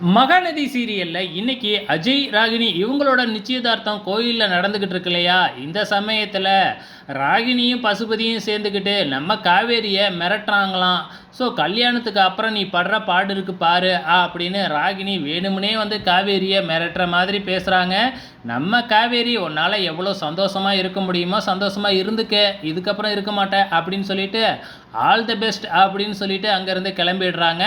மகாநதி சீரியல்ல இன்னைக்கு அஜய், ராகினி இவங்களோட நிச்சயதார்த்தம் கோயில்ல நடந்துகிட்டு இருக்கு இல்லையா? இந்த சமயத்துல ராகினியும், பசுபதியும் சேர்ந்துக்கிட்டு நம்ம காவேரிய மிரட்டுறாங்களாம். ஸோ கல்யாணத்துக்கு அப்புறம் நீ படுற பாடு இருக்கு பாரு அப்படின்னு ராகினி வேணும்னே வந்து காவேரிய மிரட்டுற மாதிரி பேசுறாங்க. நம்ம காவேரி உன்னால எவ்வளோ சந்தோஷமா இருக்க முடியுமோ சந்தோஷமா இருந்துக்க, இதுக்கப்புறம் இருக்க மாட்டேன் அப்படின்னு சொல்லிட்டு ஆல் தி பெஸ்ட் அப்படின்னு சொல்லிட்டு அங்கேருந்து கிளம்பிடுறாங்க.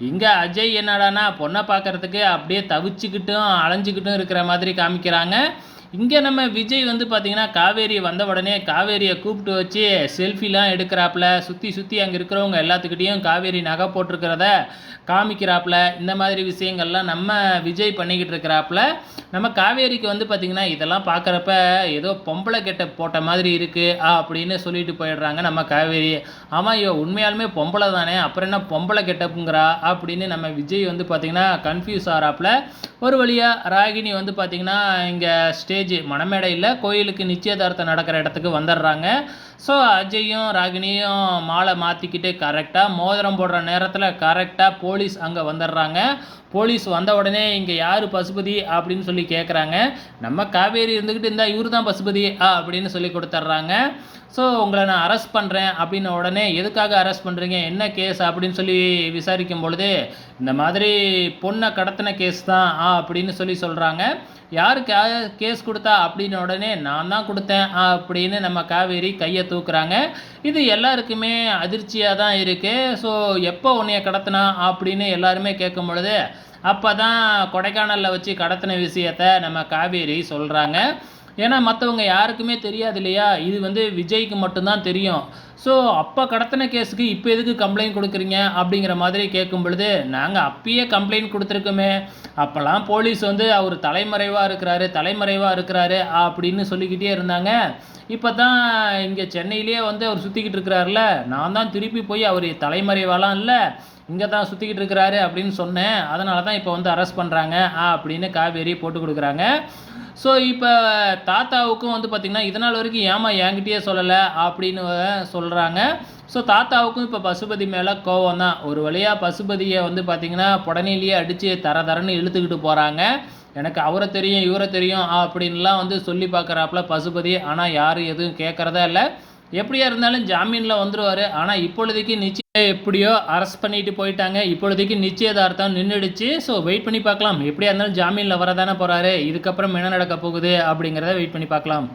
இங்கே அஜய் என்னடானா பொண்ணை பார்க்கறதுக்கு அப்படியே தவிச்சுக்கிட்டும் அலைஞ்சிக்கிட்டும் இருக்கிற மாதிரி காமிக்கிறாங்க. இங்கே நம்ம விஜய் வந்து பார்த்திங்கன்னா காவேரி வந்த உடனே காவேரியை கூப்பிட்டு வச்சு செல்ஃபிலாம் எடுக்கிறாப்புல, சுற்றி சுற்றி அங்கே இருக்கிறவங்க எல்லாத்துக்கிட்டேயும் காவேரி நகை போட்டிருக்கிறத காமிக்கிறாப்புல. இந்த மாதிரி விஷயங்கள்லாம் நம்ம விஜய் பண்ணிக்கிட்டு இருக்கிறாப்புல. நம்ம காவேரிக்கு வந்து பார்த்திங்கன்னா இதெல்லாம் பார்க்குறப்ப ஏதோ பொம்பளை கெட்ட போட்ட மாதிரி இருக்குது அப்படின்னு சொல்லிட்டு போயிடுறாங்க நம்ம காவேரி. ஆமாம், இவ உண்மையாலுமே பொம்பளை தானே, அப்புறம் என்ன பொம்பளை கெட்டப்புங்கிறா அப்படின்னு நம்ம விஜய் வந்து பார்த்திங்கன்னா கன்ஃபியூஸ் ஆகிறாப்புல. ஒரு வழியாக ராகினி வந்து பார்த்திங்கன்னா இங்கே மணமேடையில் கோயிலுக்கு நிச்சயதார்த்தம் நடக்கிற இடத்துக்கு வந்துடுறாங்க. ஸோ அஜயும் ராகினியும் மாலை மாற்றிக்கிட்டு கரெக்டாக மோதிரம் போடுற நேரத்தில் கரெக்டாக போலீஸ் அங்கே வந்துடுறாங்க. போலீஸ் வந்த உடனே இங்கே யார் பசுபதி அப்படின்னு சொல்லி கேட்குறாங்க. நம்ம காவேரி இருந்துக்கிட்டு இருந்தால் இவர் தான் பசுபதி அப்படின்னு சொல்லி கொடுத்துட்றாங்க. ஸோ உங்களை நான் அரெஸ்ட் பண்ணுறேன் அப்படின்ன உடனே எதுக்காக அரெஸ்ட் பண்ணுறீங்க, என்ன கேஸ் அப்படின்னு சொல்லி விசாரிக்கும் பொழுது இந்த மாதிரி பொண்ணை கடத்தின கேஸ் தான் அப்படின்னு சொல்லி சொல்கிறாங்க. யார் கேஸ் கொடுத்தா அப்படின்ன உடனே நான் தான் கொடுத்தேன் அப்படின்னு நம்ம காவேரி கையை தூக்குறாங்க. இது எல்லாருக்குமே அதிர்ச்சியாக தான் இருக்குது. ஸோ எப்போ உன்னைய கடத்தினா அப்படின்னு எல்லாருமே கேட்கும் பொழுது அப்போ தான் கொடைக்கானலில் வச்சு கடத்தின விஷயத்தை நம்ம காவேரி சொல்கிறாங்க. ஏன்னா மற்றவங்க யாருக்குமே தெரியாது இல்லையா, இது வந்து விஜய்க்கு மட்டும்தான் தெரியும். ஸோ அப்போ கடத்தின கேஸுக்கு இப்போ எதுக்கு கம்ப்ளைண்ட் கொடுக்குறீங்க அப்படிங்கிற மாதிரி கேட்கும் பொழுது நாங்கள் அப்பயே கம்ப்ளைண்ட் கொடுத்துருக்கோமே, அப்போல்லாம் போலீஸ் வந்து அவர் தலைமறைவாக இருக்கிறாரு அப்படின்னு சொல்லிக்கிட்டே இருந்தாங்க. இப்போ தான் இங்கே சென்னையிலேயே வந்து அவர் சுற்றிக்கிட்டு இருக்கிறாருல, நான் தான் திருப்பி போய் அவர் தலைமறைவாலாம் இல்லை, இங்கே தான் சுற்றிக்கிட்டு இருக்கிறாரு அப்படின்னு சொன்னேன். அதனால தான் இப்போ வந்து அரெஸ்ட் பண்ணுறாங்க அப்படின்னு காவேரி போட்டு கொடுக்குறாங்க. ஸோ இப்போ தாத்தாவுக்கும் வந்து பார்த்திங்கன்னா இதனால் வரைக்கும் ஏமா என்கிட்டயே சொல்லலை அப்படின்னு சொல்கிறாங்க. ஸோ தாத்தாவுக்கும் இப்போ பசுபதி மேலே கோவம் தான். ஒரு வழியாக பசுபதியை வந்து பார்த்திங்கன்னா புடனையிலேயே அடித்து தரன்னு இழுத்துக்கிட்டு போகிறாங்க. எனக்கு அவரை தெரியும் இவரை தெரியும் அப்படின்லாம் வந்து சொல்லி பார்க்குறாப்புல பசுபதி. ஆனால் யாரும் எதுவும் கேட்குறதா இல்லை. எப்படியா இருந்தாலும் ஜாமீனில் வந்துடுவார். ஆனால் இப்பொழுதைக்கு நிச்சயம் எப்படியோ அரெஸ்ட் பண்ணிட்டு போயிட்டாங்க. இப்பொழுதைக்கு நிச்சயதார்த்தம் நின்றுடுச்சு. ஸோ வெயிட் பண்ணி பார்க்கலாம். எப்படியா இருந்தாலும் ஜாமீனில் வரதானே போகிறாரு. இதுக்கப்புறம் என்ன நடக்க போகுது அப்படிங்கிறத வெயிட் பண்ணி பார்க்கலாம்.